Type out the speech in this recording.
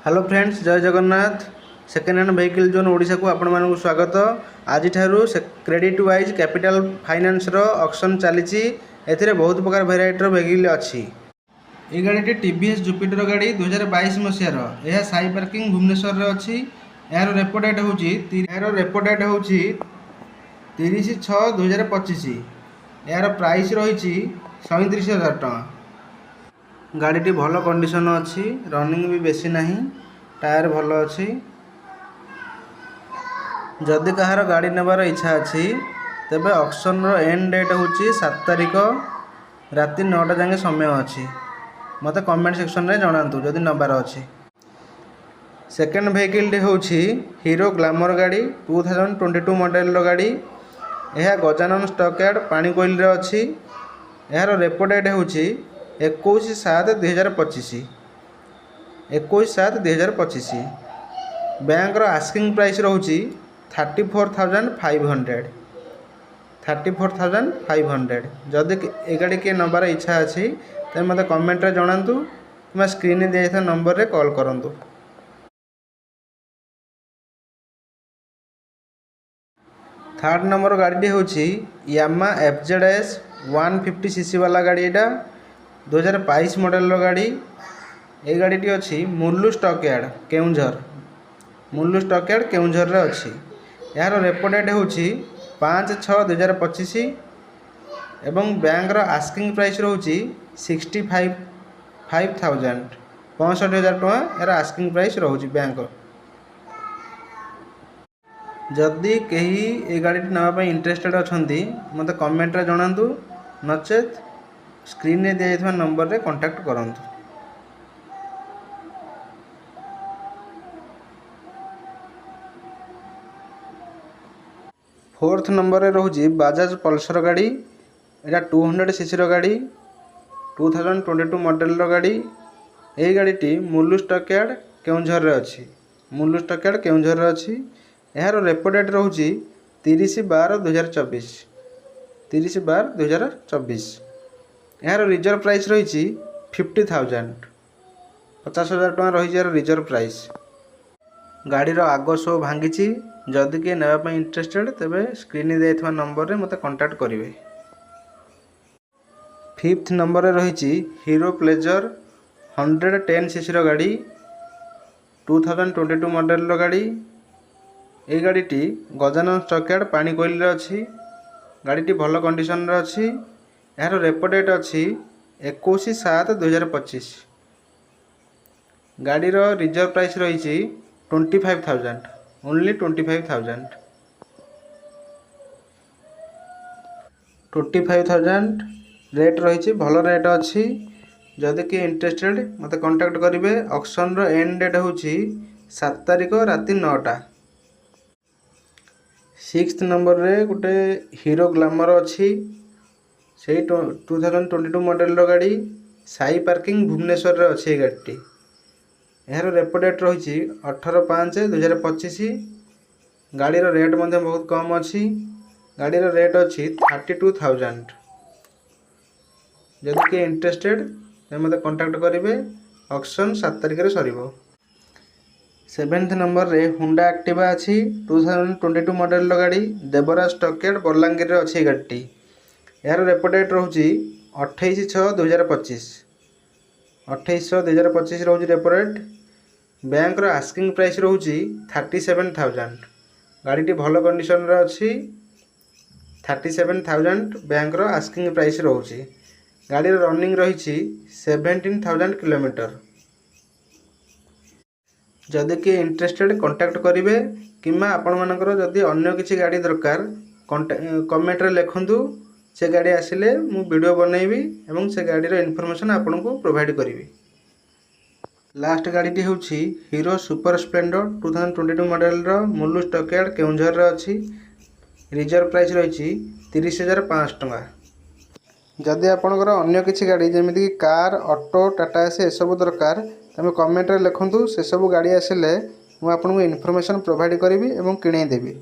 Hello friends, जय Jagannath. Second hand vehicle zone Odisha को आपण मानक स्वागत। आज क्रेडिट वाइज कैपिटल फाइनेंस रो ऑक्शन चली। एथिरे बहुत प्रकार वेराइटी व्हीकल अच्छी। ये गाड़ी टीवीएस जुपिटर गाड़ी 2022 मसीहार। यह साई पार्किंग भुवनेश्वर अच्छी। यार रेपो डेट हूँ 30/6/2025। यार प्राइस रही 37,000 टका। गाड़ी भल कंडीशन अच्छी, रनिंग भी बेसी नहीं, टायर भल अच्छी। जदि कहार गाड़ी नेबार इच्छा अच्छी तेबे ऑक्शन रो एंड डेट हूँ 7 तारिख राति 9टा जाए समय अच्छी। मत कमेंट सेक्शन में जनातु जदि नबार अच्छी। सेकेंड व्हीकल हूँ हीरो ग्लैमर गाड़ी 2022 मॉडल गाड़ी। यह गजानन स्टॉक यार्ड पाणीकोइल अच्छी। यार रेपो डेट हूँ 21/7/2025। 21/7/2025। बैंक रो आस्किंग प्राइस रोची 34,500। 34,500। जदि ए गाड़ी किए नबार इच्छा अच्छी तेज मत कमेंट रे जनातु कि स्क्रीन दिया नंबर रे कॉल करंतु। थर्ड नंबर गाड़ी हूँ यामा FZS 150cc वाला गाड़ी। एटा 2022 मॉडल गाड़ी। ये गाड़ी अच्छी Mullu stock yard Keonjhar. Mullu stock yard Keonjhar अच्छी। यार रेपो डेट हूँ 5/6/2025 एवं बैंक रो आस्किंग प्राइस रोची 65,000 65,000 टका। यार आस्किंग प्राइस रोची बैंक। जदि कहीं ये गाड़ी नापी इंटरेस्टेड अच्छा मत कमेंट रे जनातु, नचेत स्क्रीन में दिया नंबर रे कांटेक्ट करंतु। फोर्थ नंबर रे रोजी बजाज पल्सर गाड़ी। एटा 200cc गाड़ी 2022 मॉडल गाड़ी। यही गाड़ी मुल्लु स्टॉक यार्ड केउंझर अच्छी। मुल्लु स्टॉक यार्ड केउंझर अच्छी। यार रेपो डेट रोची 30/12/2024। 30/12/2024। यार रिजर्व प्राइस रही 50,000। 50,000 टका रही यार रिजर्व प्राइस। गाड़ी आग सो भांगी। जदि किए नापी इंटरेस्टेड तेबे स्क्रीन दिया नंबर रे मत कांटेक्ट करेंगे। फिफ्थ नंबर रे रही हीरो प्लेजर 110cc गाड़ी 2022 मॉडल गाड़ी। ये गाड़ी गजानन स्टॉक यार्ड पाणीकोइल अच्छी। गाड़ी भल कंडीशन अच्छी। यार रेपो डेट अच्छी 21/7/2025। गाड़ी रिजर्व प्राइस रही 25,000। ओनली 25,000। 25,000 रेट रही भल रेट अच्छी। जदि किए इंटरेस्टेड मत कांटेक्ट करेंगे। ऑक्शन रो एंड डेट हूँ 7 तारिख राति 9टा। सिक्स्थ नंबर रे गोटे हीरो ग्लैमर अच्छी। से 2022 मॉडल गाड़ी साई पार्किंग भुवनेश्वर अच्छी। गाड़ी यार रेपो डेट रही 18/5/2025। गाड़ी रेट बहुत कम अच्छी। गाड़ी रेट अच्छी 32,000। जदि किए इंटरेस्टेड मत कांटेक्ट करेंगे। ऑक्शन 7 तारिख सर। सेवेन्थ नंबर रे हुंडा एक्टिवा अच्छी 2022 मॉडल गाड़ी देवराज स्टॉक यार्ड बलांगीर अच्छी। गाड़ी यार रेपो डेट रोची 28/6/2025। 28/6/2025 रोज रेपो रेट। बैंक रो आस्किंग प्राइस रोची 37,000। गाड़ी भल कंडीशन अच्छी। 37,000 बैंक रो आस्किंग प्राइस रोची। गाड़ी रनिंग रही 17,000 किलोमीटर। जदि किए इंटरेस्टेड कांटेक्ट करेंगे कि आपण मानकर जदि अन्य किसी गाड़ी दरकार कमेंट रे लिखंतु। से गाड़ी आसिले मु वीडियो बनैबी एवं से गाड़ीर इनफॉरमेशन आपन को प्रोवाइड करी। लास्ट गाड़ी हूँ Hero Super Splendor 2022 model Mullu stock yard Keonjhar अच्छी। रिजर्व प्राइस रही 30,500 टका। जदि आपणकर अन्य किसी गाड़ी जमीक कार ऑटो टाटा एसी एसबू दरकार तेज कमेंट रे लिखंतु। से सब गाड़ी आसिले मुझे आपको इनफॉरमेशन प्रोवाइड करी और किणेदेवी।